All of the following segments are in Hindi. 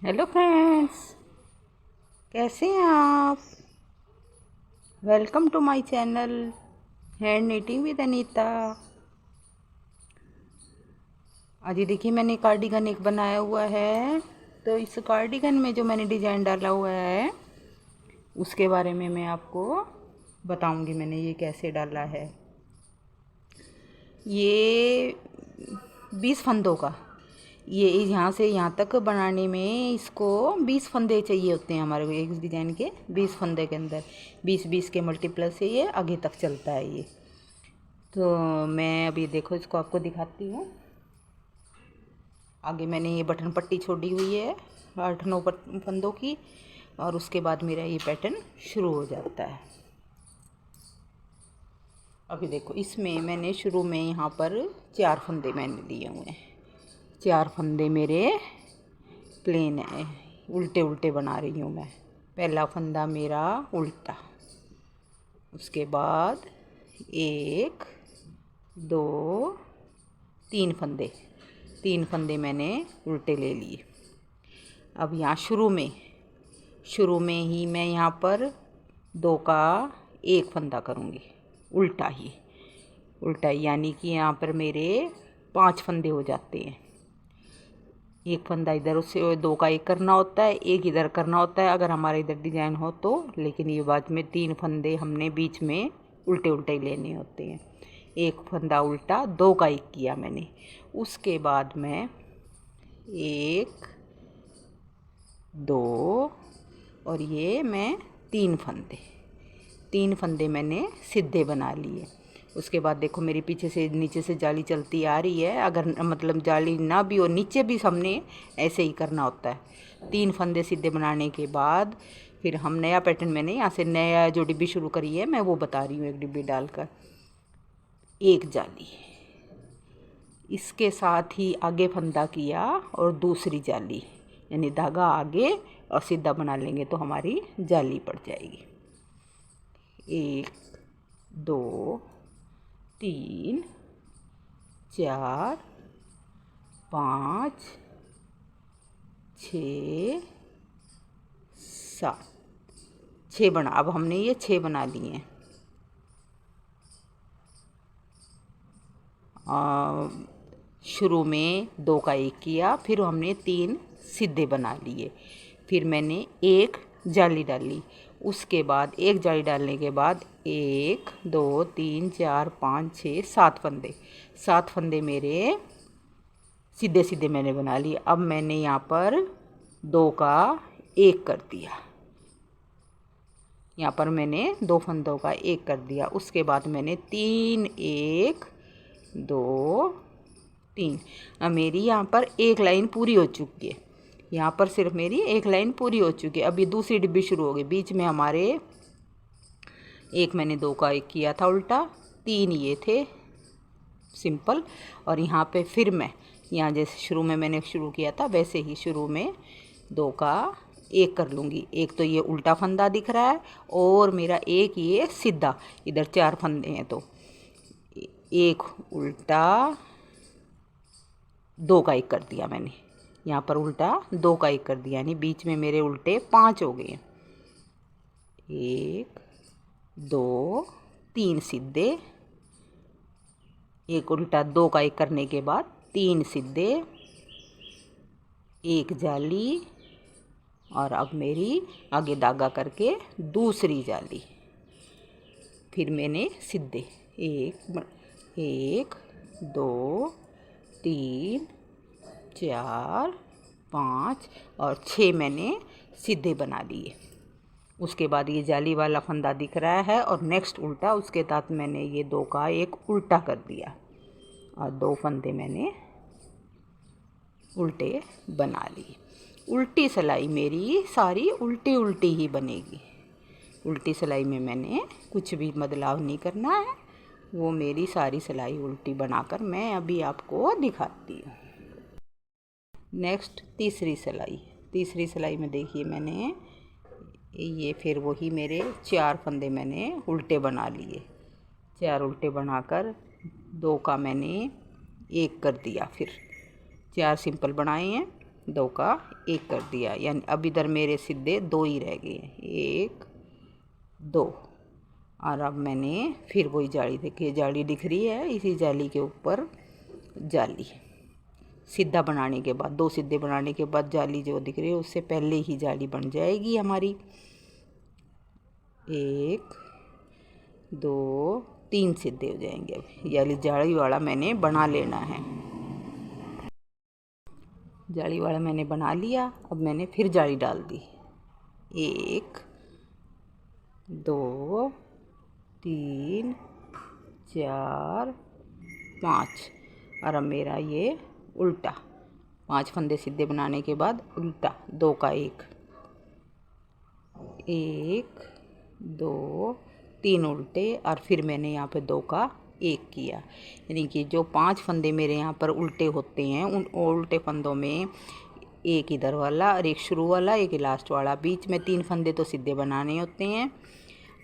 हेलो फ्रेंड्स, कैसे हैं आप। Welcome to my channel hand knitting with Anita. आज ये देखिए, मैंने कार्डिगन एक बनाया हुआ है। तो इस कार्डिगन में जो मैंने डिज़ाइन डाला हुआ है उसके बारे में मैं आपको बताऊंगी मैंने ये कैसे डाला है। ये 20 फंदों का, ये यहाँ से यहाँ तक बनाने में इसको 20 फंदे चाहिए होते हैं हमारे को। एक डिज़ाइन के 20 फंदे के अंदर 20-20 के मल्टीप्लस से ये आगे तक चलता है ये। तो मैं अभी देखो इसको आपको दिखाती हूँ। आगे मैंने ये बटन पट्टी छोड़ी हुई है 8-9 फंदों की, और उसके बाद मेरा ये पैटर्न शुरू हो जाता है। अभी देखो, इसमें मैंने शुरू में यहाँ पर 4 फंदे मैंने लिए हुए हैं। 4 फंदे मेरे प्लेन है, उल्टे उल्टे बना रही हूँ मैं। पहला फंदा मेरा उल्टा, उसके बाद 1 2 3 फंदे, 3 फंदे मैंने उल्टे ले लिए। अब यहाँ शुरू में ही मैं यहाँ पर 2 का 1 फंदा करूँगी, उल्टा ही यानी कि यहाँ पर मेरे 5 फंदे हो जाते हैं। एक फंदा इधर, उससे 2 का 1 करना होता है, 1 इधर करना होता है अगर हमारे इधर डिज़ाइन हो तो। लेकिन ये बाद में 3 फंदे हमने बीच में उल्टे उल्टे लेने होते हैं। 1 फंदा उल्टा, 2 का 1 किया मैंने। उसके बाद मैं 1 2 और ये मैं 3 फंदे मैंने सीधे बना लिए। उसके बाद देखो, मेरे पीछे से नीचे से जाली चलती आ रही है। अगर मतलब जाली ना भी हो, नीचे भी हमने ऐसे ही करना होता है। 3 फंदे सीधे बनाने के बाद फिर हम नया पैटर्न, मैंने यहाँ से नया जो डिब्बी शुरू करी है मैं वो बता रही हूँ। एक डिब्बी डालकर 1 जाली, इसके साथ ही आगे फंदा किया और दूसरी जाली, यानी धागा आगे और सीधा बना लेंगे तो हमारी जाली पड़ जाएगी। 1 2 3 4 5 6 7, 6 बना। अब हमने ये 6 बना लिए हैं। शुरू में 2 का 1 किया, फिर हमने 3 सीधे बना लिए, फिर मैंने 1 जाली डाली। उसके बाद 1 जाली डालने के बाद 1 2 3 4 5 6 7 फंदे मेरे सीधे सीधे मैंने बना लिए। अब मैंने यहाँ पर 2 का 1 कर दिया, यहाँ पर मैंने 2 फंदों का 1 कर दिया। उसके बाद मैंने 3 1 2 3। अब मेरी यहाँ पर एक लाइन पूरी हो चुकी है। यहाँ पर सिर्फ मेरी एक लाइन पूरी हो चुकी है। अब ये दूसरी डिब्बी शुरू हो गई। बीच में हमारे एक मैंने 2 का 1 किया था उल्टा, 3 ये थे सिंपल। और यहाँ पे फिर मैं यहाँ जैसे शुरू में मैंने शुरू किया था वैसे ही शुरू में 2 का 1 कर लूँगी। एक तो ये उल्टा फंदा दिख रहा है और मेरा एक ये सीधा, इधर 4 फंदे हैं तो 1 उल्टा, 2 का 1 कर दिया मैंने। यहाँ पर उल्टा 2 का 1 कर दिया, यानी बीच में मेरे उल्टे 5 हो गए। 1 2 3 सीधे, 1 उल्टा, 2 का 1 करने के बाद 3 सीधे, 1 जाली, और अब मेरी आगे धागा करके दूसरी जाली, फिर मैंने सीधे 1 2 3 4 5 और 6 मैंने सीधे बना लिए। उसके बाद ये जाली वाला फंदा दिख रहा है और नेक्स्ट उल्टा, उसके साथ मैंने ये 2 का 1 उल्टा कर दिया और 2 फंदे मैंने उल्टे बना लिए। उल्टी सिलाई मेरी सारी उल्टी उल्टी ही बनेगी। उल्टी सिलाई में मैंने कुछ भी बदलाव नहीं करना है, वो मेरी सारी सिलाई उल्टी बनाकर मैं अभी आपको दिखाती हूँ। नेक्स्ट तीसरी सिलाई में देखिए, मैंने ये फिर वही मेरे 4 फंदे मैंने उल्टे बना लिए। 4 उल्टे बनाकर 2 का मैंने 1 कर दिया, फिर 4 सिंपल बनाए हैं दो का एक कर दिया, यानी अब इधर मेरे सीधे दो ही रह गए, एक दो। और अब मैंने फिर वही जाली, देखिए जाली दिख रही है, इसी जाली के ऊपर जाली सीधा बनाने के बाद, दो सीधे बनाने के बाद जाली जो दिख रही है उससे पहले ही जाली बन जाएगी हमारी। एक दो तीन सीधे हो जाएंगे। अब यानी जाली वाला मैंने बना लेना है। जाली वाला मैंने बना लिया। अब मैंने फिर जाली डाल दी, एक दो तीन चार पाँच। और अब मेरा ये उल्टा 5 फंदे सीधे बनाने के बाद उल्टा दो का एक, एक दो तीन उल्टे, और फिर मैंने यहाँ पे दो का एक किया। यानी कि जो 5 फंदे मेरे यहाँ पर उल्टे होते हैं, उन उल्टे फंदों में एक इधर वाला और एक शुरू वाला, एक लास्ट वाला, बीच में 3 फंदे तो सीधे बनाने होते हैं।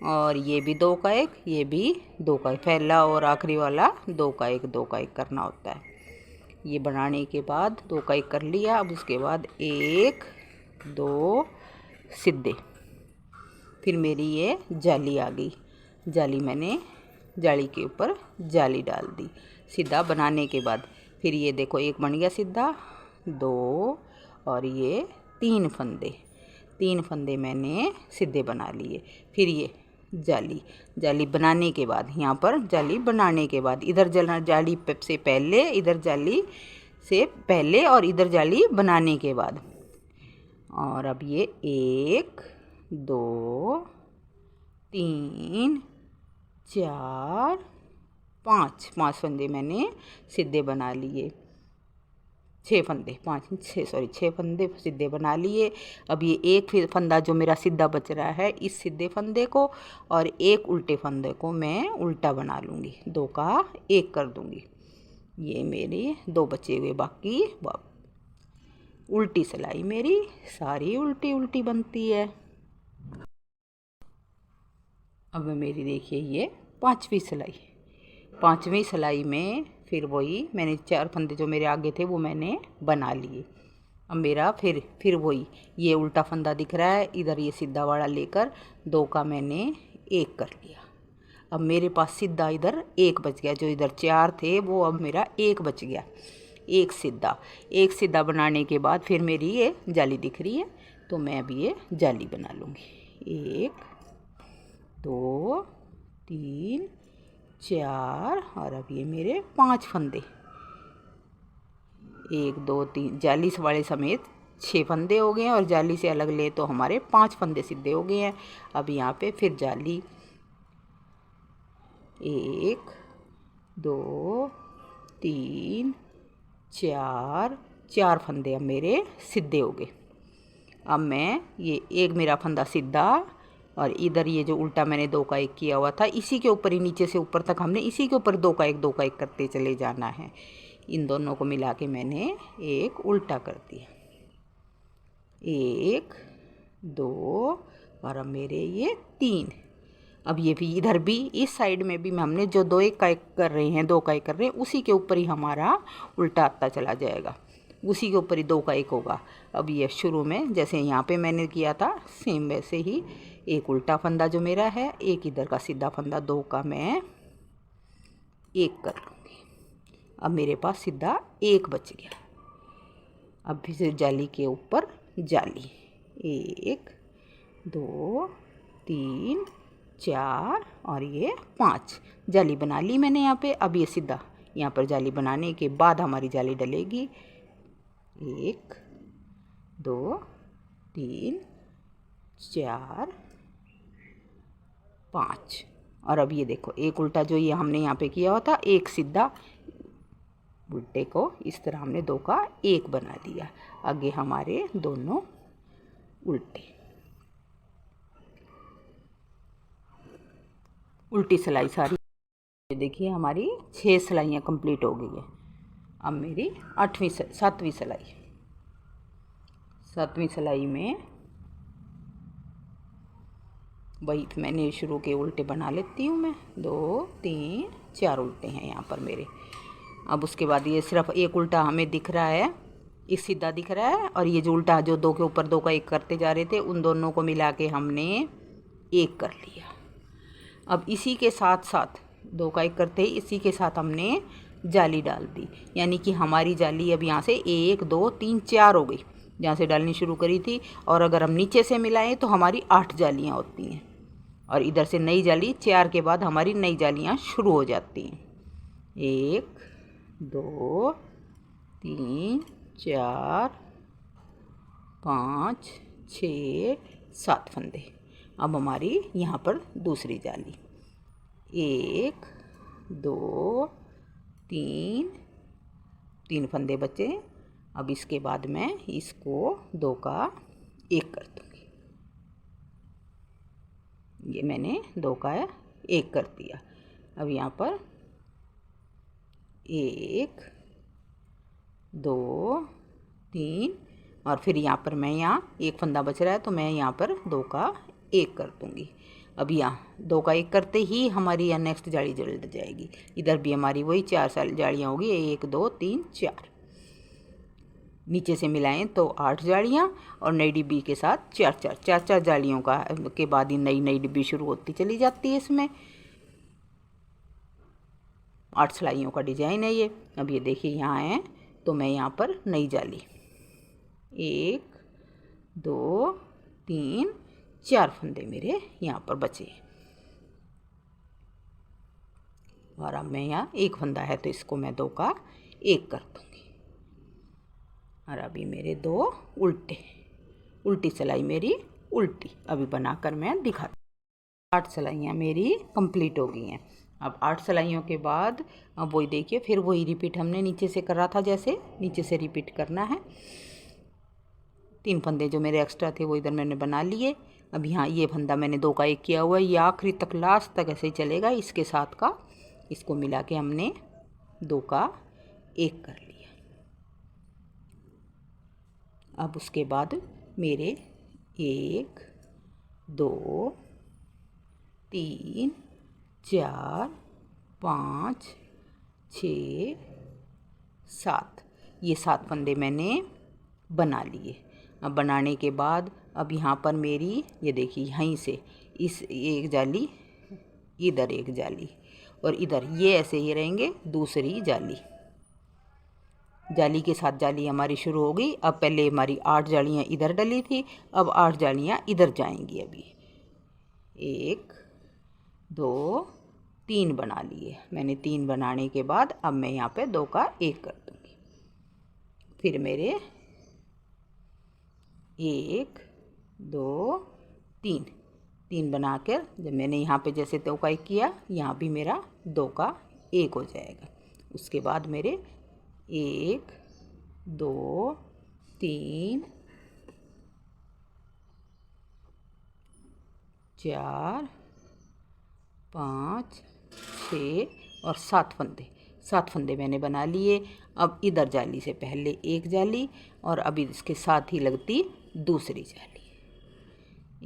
और ये भी दो का एक, ये भी दो का एक, पहला और आखिरी वाला दो का एक करना होता है। ये बनाने के बाद दो का एक कर लिया। अब उसके बाद एक दो सीधे, फिर मेरी ये जाली आ गई। जाली मैंने जाली के ऊपर जाली डाल दी सीधा बनाने के बाद। फिर ये देखो एक बन गया सीधा, दो और ये 3 फंदे, 3 फंदे मैंने सीधे बना लिए। फिर ये जाली बनाने के बाद, यहाँ पर जाली बनाने के बाद, इधर जाली से पहले, इधर जाली से पहले और इधर जाली बनाने के बाद। और अब ये एक दो तीन चार पाँच, 5 फंदे मैंने सीधे बना लिए, 6 फंदे, 6 फंदे सीधे बना लिए। अब ये एक फिर फंदा जो मेरा सीधा बच रहा है, इस सीधे फंदे को और एक उल्टे फंदे को मैं उल्टा बना लूँगी, दो का एक कर दूँगी। ये मेरे दो बचे हुए, बाकी उल्टी सिलाई मेरी सारी उल्टी उल्टी बनती है। अब मेरी देखिए ये 5वीं सिलाई, 5वीं सिलाई में फिर वही मैंने 4 फंदे जो मेरे आगे थे वो मैंने बना लिए। अब मेरा फिर वही ये उल्टा फंदा दिख रहा है, इधर ये सीधा वाला लेकर दो का मैंने एक कर लिया। अब मेरे पास सीधा इधर एक बच गया, जो इधर 4 थे वो अब मेरा एक बच गया, एक सीधा बनाने के बाद फिर मेरी ये जाली दिख रही है, तो मैं अभी ये जाली बना लूँगी। एक दो तीन चार, और अब ये मेरे 5 फंदे, 1 2 3 जाली वाले समेत 6 फंदे हो गए हैं, और जाली से अलग ले तो हमारे 5 फंदे सीधे हो गए हैं। अब यहाँ पे फिर जाली, 1 2 3 4, 4 फंदे अब मेरे सीधे हो गए। अब मैं ये एक मेरा फंदा सीधा और इधर ये जो उल्टा मैंने दो का एक किया हुआ था, इसी के ऊपर ही नीचे से ऊपर तक हमने इसी के ऊपर दो का एक करते चले जाना है। इन दोनों को मिला के मैंने एक उल्टा कर दिया, 1 2, और अब मेरे ये 3। अब ये भी इधर भी इस साइड में भी हमने जो दो का एक कर रहे हैं, उसी के ऊपर ही हमारा उल्टा आता चला जाएगा, उसी के ऊपर ही दो का एक होगा। अब ये शुरू में जैसे यहाँ पे मैंने किया था सेम वैसे ही एक उल्टा फंदा जो मेरा है, एक इधर का सीधा फंदा, दो का मैं एक कर लूँगी। अब मेरे पास सीधा एक बच गया। अब फिर जाली के ऊपर जाली, 1 2 3 4 और ये 5 जाली बना ली मैंने यहाँ पे। अब ये सीधा यहाँ पर जाली बनाने के बाद हमारी जाली डलेगी, 1 2 3 4 5। और अब ये देखो एक उल्टा जो ये हमने यहाँ पे किया हुआ था, एक सीधा उल्टे को इस तरह हमने दो का एक बना दिया। आगे हमारे दोनों उल्टे, उल्टी सिलाई सारी देखिए हमारी 6 सिलाइयाँ कंप्लीट हो गई है। अब मेरी 7वीं सिलाई, 7वीं सिलाई में वही मैंने शुरू के उल्टे बना लेती हूँ मैं, 2 3 4 उल्टे हैं यहाँ पर मेरे। अब उसके बाद ये सिर्फ एक उल्टा हमें दिख रहा है, एक सीधा दिख रहा है, और ये जो उल्टा जो दो के ऊपर दो का एक करते जा रहे थे उन दोनों को मिला के हमने एक कर लिया। अब इसी के साथ साथ दो का एक करते ही इसी के साथ हमने जाली डाल दी, यानी कि हमारी जाली अब यहाँ से 1 2 3 4 हो गई जहाँ से डालनी शुरू करी थी। और अगर हम नीचे से मिलाएं तो हमारी 8 जालियाँ होती हैं, और इधर से नई जाली 4 के बाद हमारी नई जालियाँ शुरू हो जाती हैं। 1 2 3 4 5 6 7 फंदे। अब हमारी यहाँ पर दूसरी जाली 1 2 3 फंदे बचे। अब इसके बाद मैं इसको 2 का 1 कर दूँगी। ये मैंने 2 का 1 कर दिया। अब यहाँ पर 1 2 3 और फिर यहाँ पर मैं एक फंदा बच रहा है तो मैं यहाँ पर 2 का 1 कर दूँगी। अब यहाँ 2 का 1 करते ही हमारी यहाँ नेक्स्ट जाली जल जाएगी। इधर भी हमारी वही 4 जालियाँ होगी, 1 2 3 4। नीचे से मिलाएं तो 8 जालियाँ और नई डिब्बी के साथ 4 जालियों का के बाद ही नई डिब्बी शुरू होती चली जाती है। इसमें 8 सिलाइयों का डिजाइन है ये। अब ये देखिए यहाँ है तो मैं यहाँ पर नई जाली 1 2 3 4 फंदे मेरे यहाँ पर बचे, और अब मैं यहाँ एक फंदा है तो इसको मैं 2 का 1 कर दूँगी। और अभी मेरे 2 उल्टी सिलाई मेरी उल्टी अभी बनाकर मैं दिखा। 8 सिलाइयाँ मेरी कंप्लीट हो गई हैं। अब 8 सिलाइयों के बाद अब वही देखिए फिर वही रिपीट हमने नीचे से करा था, जैसे नीचे से रिपीट करना है। 3 फंदे जो मेरे एक्स्ट्रा थे वो इधर मैंने बना लिए। अब यहाँ ये फंदा मैंने 2 का 1 किया हुआ है, ये आखिरी तक लास्ट तक ऐसे ही चलेगा। इसके साथ का इसको मिला के हमने 2 का 1 कर लिया। अब उसके बाद मेरे 1 2 3 4 5 6 7 ये 7 फंदे मैंने बना लिए। अब बनाने के बाद अब यहाँ पर मेरी ये देखिए यहीं से इस एक जाली, इधर एक जाली और इधर ये ऐसे ही रहेंगे। दूसरी जाली के साथ जाली हमारी शुरू हो गई। अब पहले हमारी 8 जालियाँ इधर डली थी, अब 8 जालियाँ इधर जाएंगी। अभी 1 2 3 बना लिए मैंने। 3 बनाने के बाद अब मैं यहाँ पे 2 का 1 कर दूँगी। फिर मेरे 1 2 3 बनाकर जब मैंने यहाँ पे जैसे 2 का 1 किया, यहाँ भी मेरा 2 का 1 हो जाएगा। उसके बाद मेरे 1 2 3 4 5 6 और 7 फंदे मैंने बना लिए। अब इधर जाली से पहले एक जाली और अभी इसके साथ ही लगती दूसरी जाली।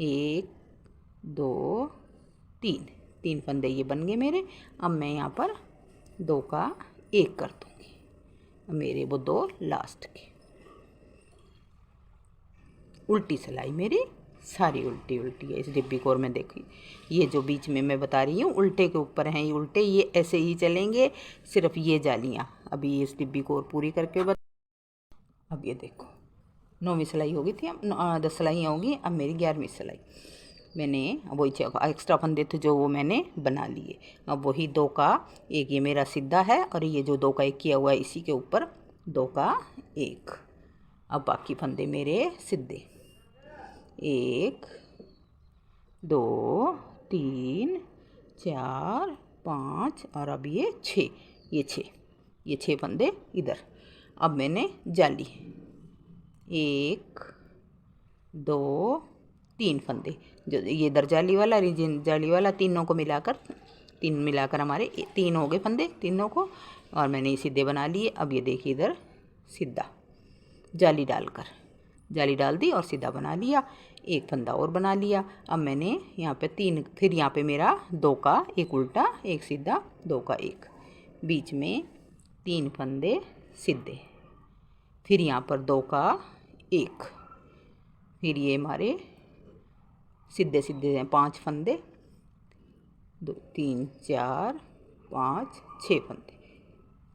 1 2 3 फंदे ये बन गए मेरे। अब मैं यहाँ पर 2 का 1 कर दूँगी। अब मेरे वो 2 लास्ट के। उल्टी सिलाई मेरी सारी उल्टी है इस डिब्बी को। और मैं देखी ये जो बीच में मैं बता रही हूँ उल्टे के ऊपर हैं, ये उल्टे ये ऐसे ही चलेंगे। सिर्फ ये जालियाँ अभी इस डिब्बी को और पूरी करके अब ये देखो 9वीं सिलाई हो गई थी, अब 10 सिलाइयाँ होगी। अब मेरी 11वीं सिलाई मैंने वही एक्स्ट्रा फंदे थे जो वो मैंने बना लिए। अब वही 2 का 1 ये मेरा सीधा है और ये जो 2 का 1 किया हुआ है इसी के ऊपर 2 का 1। अब बाकी फंदे मेरे सीधे 1 2 3 4 5 और अब ये 6 फंदे इधर। अब मैंने जाली 1 2 3 फंदे जो ये इधर जाली वाला जाली वाला तीनों को मिलाकर 3 मिलाकर हमारे 3 हो गए फंदे तीनों को। और मैंने ये सीधे बना लिए। अब ये देखिए इधर सीधा जाली डाल दी और सीधा बना लिया। एक फंदा और बना लिया। अब मैंने यहाँ पे 3 फिर यहाँ पे मेरा 2 का 1 उल्टा 1 सीधा 2 का 1 बीच में 3 फंदे सीधे। फिर यहाँ पर 2 का 1, फिर ये हमारे सीधे सीधे हैं 5 फंदे, 2 3 4 5 6 फंदे,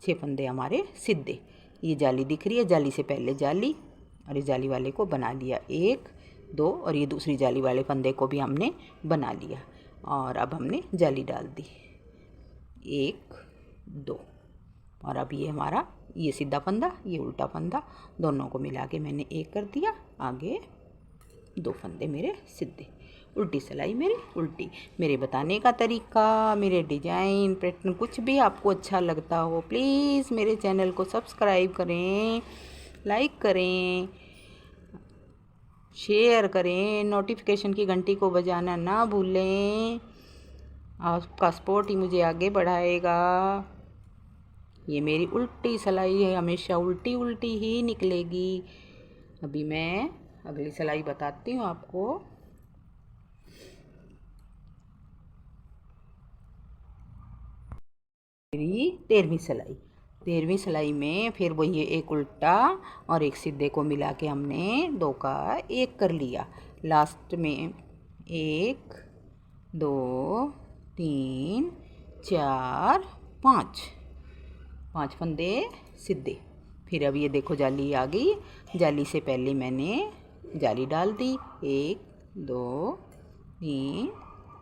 6 फंदे हमारे सीधे। ये जाली दिख रही है, जाली से पहले जाली, और इस जाली वाले को बना लिया 1 2, और ये दूसरी जाली वाले फंदे को भी हमने बना लिया। और अब हमने जाली डाल दी 1 2, और अब ये हमारा ये सीधा फंदा, ये उल्टा फंदा, दोनों को मिला के मैंने 1 कर दिया। आगे 2 फंदे मेरे सीधे, उल्टी सिलाई मेरी उल्टी। मेरे बताने का तरीका, मेरे डिजाइन पैटर्न कुछ भी आपको अच्छा लगता हो, प्लीज़ मेरे चैनल को सब्सक्राइब करें, लाइक करें, शेयर करें, नोटिफिकेशन की घंटी को बजाना ना भूलें। आपका सपोर्ट ही मुझे आगे बढ़ाएगा। ये मेरी उल्टी सिलाई है, हमेशा उल्टी उल्टी ही निकलेगी। अभी मैं अगली सिलाई बताती हूँ आपको। मेरी 13वीं सिलाई, 13वीं सिलाई में फिर वही एक उल्टा और एक सीधे को मिला के हमने 2 का 1 कर लिया। लास्ट में 1 2 3 4 5 फंदे सीधे। फिर अब ये देखो जाली आ गई, जाली से पहले मैंने जाली डाल दी 1 2 3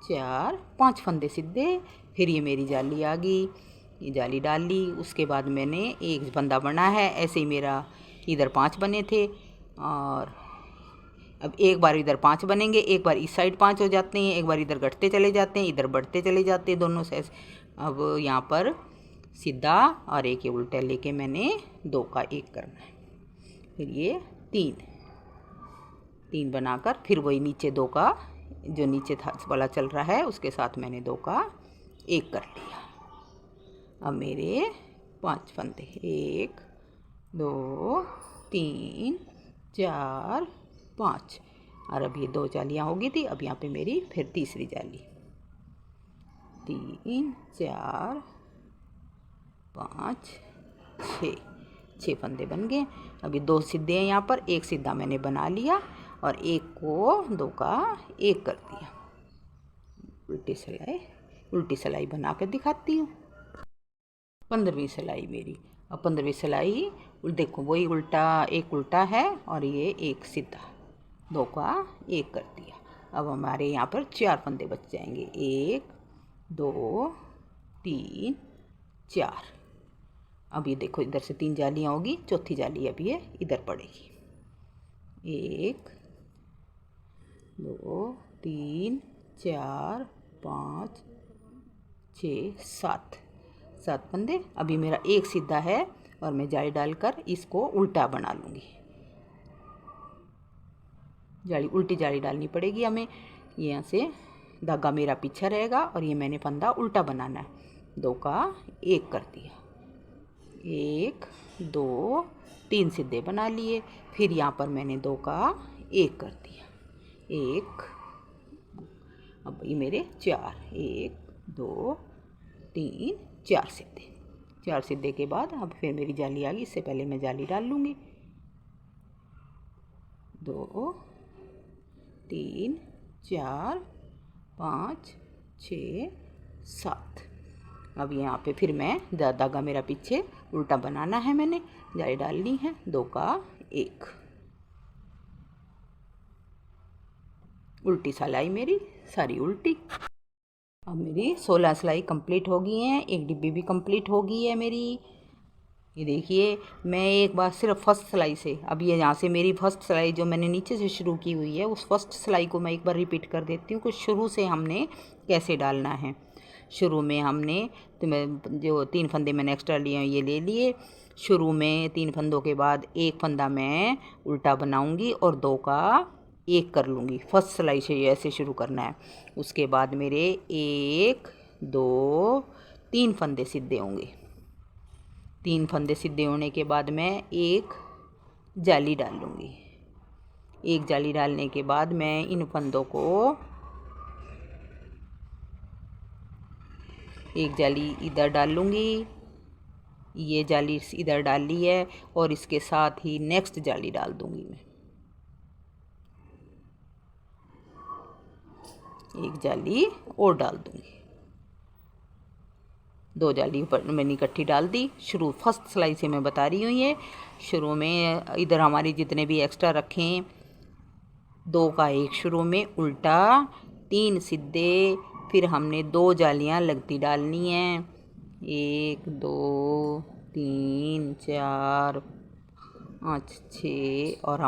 4 5 फंदे सीधे। फिर ये मेरी जाली आ गई, ये जाली डाल ली। उसके बाद मैंने एक फंदा बना है, ऐसे ही मेरा इधर 5 बने थे, और अब एक बार इधर 5 बनेंगे, एक बार इस साइड 5 हो जाते हैं, एक बार इधर घटते चले जाते हैं, इधर बढ़ते चले जाते हैं, दोनों से। अब यहाँ पर सीधा और एक ये उल्टा लेके मैंने 2 का 1 करना है। फिर ये 3 बनाकर फिर वही नीचे 2 का जो नीचे था वाला चल रहा है उसके साथ मैंने 2 का 1 कर लिया। अब मेरे 5 फंदे 1 2 3 4 5, और अब ये 2 जालियाँ हो गई थी। अब यहाँ पे मेरी फिर तीसरी जाली 3 4 5 6 फंदे बन गए। अभी 2 सीधे हैं, यहाँ पर 1 सीधा मैंने बना लिया और 1 को 2 का 1 कर दिया। उल्टी सिलाई बना कर दिखाती हूँ। 15वीं सिलाई मेरी। अब 15वीं सिलाई देखो वही उल्टा, एक उल्टा है और ये एक सीधा, 2 का 1 कर दिया। अब हमारे यहाँ पर 4 फंदे बच जाएंगे 1 2 3 4। अब ये देखो इधर से 3 जालियाँ होगी, चौथी जाली अब ये इधर पड़ेगी 1 2 3 4 5 6 7 फंदे। अभी मेरा एक सीधा है और मैं जाली डालकर इसको उल्टा बना लूँगी। उल्टी जाली डालनी पड़ेगी हमें। यहाँ से धागा मेरा पीछे रहेगा और ये मैंने फंदा उल्टा बनाना है। 2 का 1 कर दिया, 1 2 3 सीधे बना लिए। फिर यहाँ पर मैंने 2 का 1 कर दिया, 1। अब ये मेरे 4 1 2 3 4 सीधे। 4 सीधे के बाद अब फिर मेरी जाली आ गई। इससे पहले मैं जाली डाल लूँगी 2 3 4 5 6 7। अब यहाँ पे फिर मैं धागा मेरा पीछे उल्टा बनाना है, मैंने जाली डालनी है 2 का 1। उल्टी सिलाई मेरी सारी उल्टी। अब मेरी 16 सिलाई कंप्लीट हो गई हैं, एक डिब्बी भी कंप्लीट हो गई है मेरी। ये देखिए मैं एक बार सिर्फ फर्स्ट सिलाई से, अब ये यहाँ से मेरी फर्स्ट सिलाई जो मैंने नीचे से शुरू की हुई है उस फर्स्ट सिलाई को मैं एक बार रिपीट कर देती हूँ कि शुरू से हमने कैसे डालना है। शुरू में हमने तो मैं जो 3 फंदे मैंने एक्स्ट्रा लिए हैं ये ले लिए। शुरू में 3 फंदों के बाद एक फंदा मैं उल्टा बनाऊँगी और 2 का 1 कर लूँगी। फर्स्ट सिलाई से ये ऐसे शुरू करना है। उसके बाद मेरे 1 2 3 फंदे सीधे होंगे। 3 फंदे सीधे होने के बाद मैं एक जाली डालूँगी। एक जाली डालने के बाद मैं इन फंदों को एक जाली इधर डाल लूँगी ये जाली इधर डाल ली है और इसके साथ ही नेक्स्ट जाली डाल दूँगी मैं। एक जाली और डाल दूँगी। 2 जाली मैंने इकट्ठी डाल दी। शुरू फर्स्ट सिलाई से मैं बता रही हूँ ये। शुरू में इधर हमारी जितने भी एक्स्ट्रा रखें 2 का 1 शुरू में उल्टा, 3 सीधे, फिर हमने 2 जालियाँ लगती डालनी हैं। 1 2 3 4 5 6 और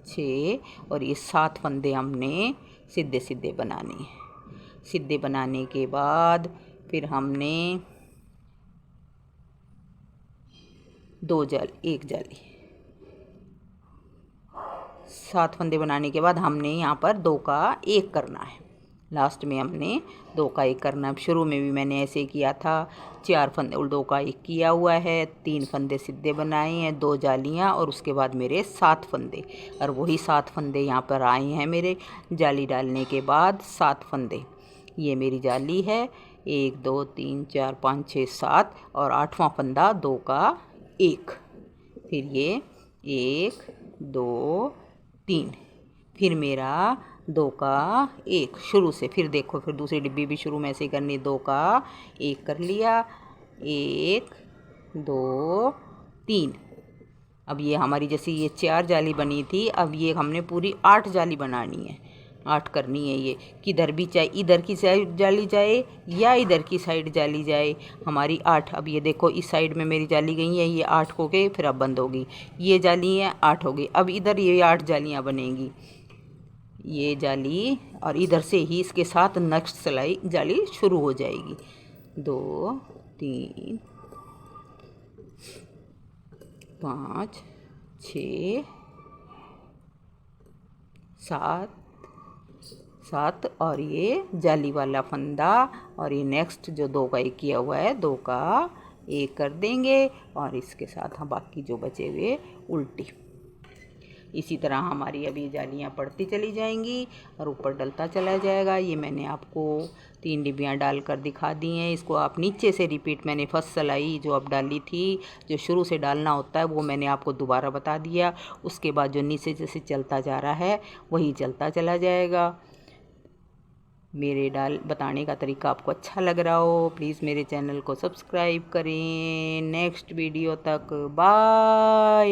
6 और ये 7 फंदे हमने सीधे सीधे बनाने हैं। सीधे बनाने के बाद फिर हमने 1 जाली 7 फंदे बनाने के बाद हमने यहाँ पर 2 का 1 करना है। लास्ट में हमने 2 का 1 करना है। शुरू में भी मैंने ऐसे किया था। 4 फंदे 2 का 1 किया हुआ है, 3 फंदे सीधे बनाए हैं, 2 जालियाँ और उसके बाद मेरे 7 फंदे, और वही 7 फंदे यहाँ पर आए हैं मेरे जाली डालने के बाद। 7 फंदे ये मेरी जाली है। 1 2 3 4 5 6 7 और 8वां फंदा 2 का 1। फिर ये 1 2 3, फिर मेरा 2 का 1 शुरू से। फिर देखो, फिर दूसरी डिब्बी भी शुरू में ऐसे ही करनी। 2 का 1 कर लिया, 1 2 3। अब ये हमारी जैसे ये 4 जाली बनी थी, अब ये हमने पूरी 8 जाली बनानी है। 8 करनी है ये। किधर भी चाहे, इधर की साइड जाली जाए या इधर की साइड जाली जाए, हमारी 8। अब ये देखो इस साइड में मेरी जाली गई है, ये 8 हो गए, फिर अब बंद होगी। ये जाली है 8 हो गई। अब इधर ये 8 जालियाँ बनेंगी, ये जाली, और इधर से ही इसके साथ नेक्स्ट सिलाई जाली शुरू हो जाएगी। 2 3 5 6 7 और ये जाली वाला फंदा, और ये नेक्स्ट जो 2 का 1 किया हुआ है 2 का 1 कर देंगे, और इसके साथ हम बाकी जो बचे हुए उल्टी। इसी तरह हमारी अभी जालियाँ पड़ती चली जाएंगी और ऊपर डलता चला जाएगा। ये मैंने आपको 3 डिब्बियाँ डालकर दिखा दी हैं। इसको आप नीचे से रिपीट, मैंने फर्स्ट सिलाई जो अब डाली थी, जो शुरू से डालना होता है, वो मैंने आपको दोबारा बता दिया। उसके बाद जो नीचे जैसे चलता जा रहा है वही चलता चला जाएगा। मेरे बताने का तरीका आपको अच्छा लग रहा हो, प्लीज़ मेरे चैनल को सब्सक्राइब करें। नेक्स्ट वीडियो तक बाय।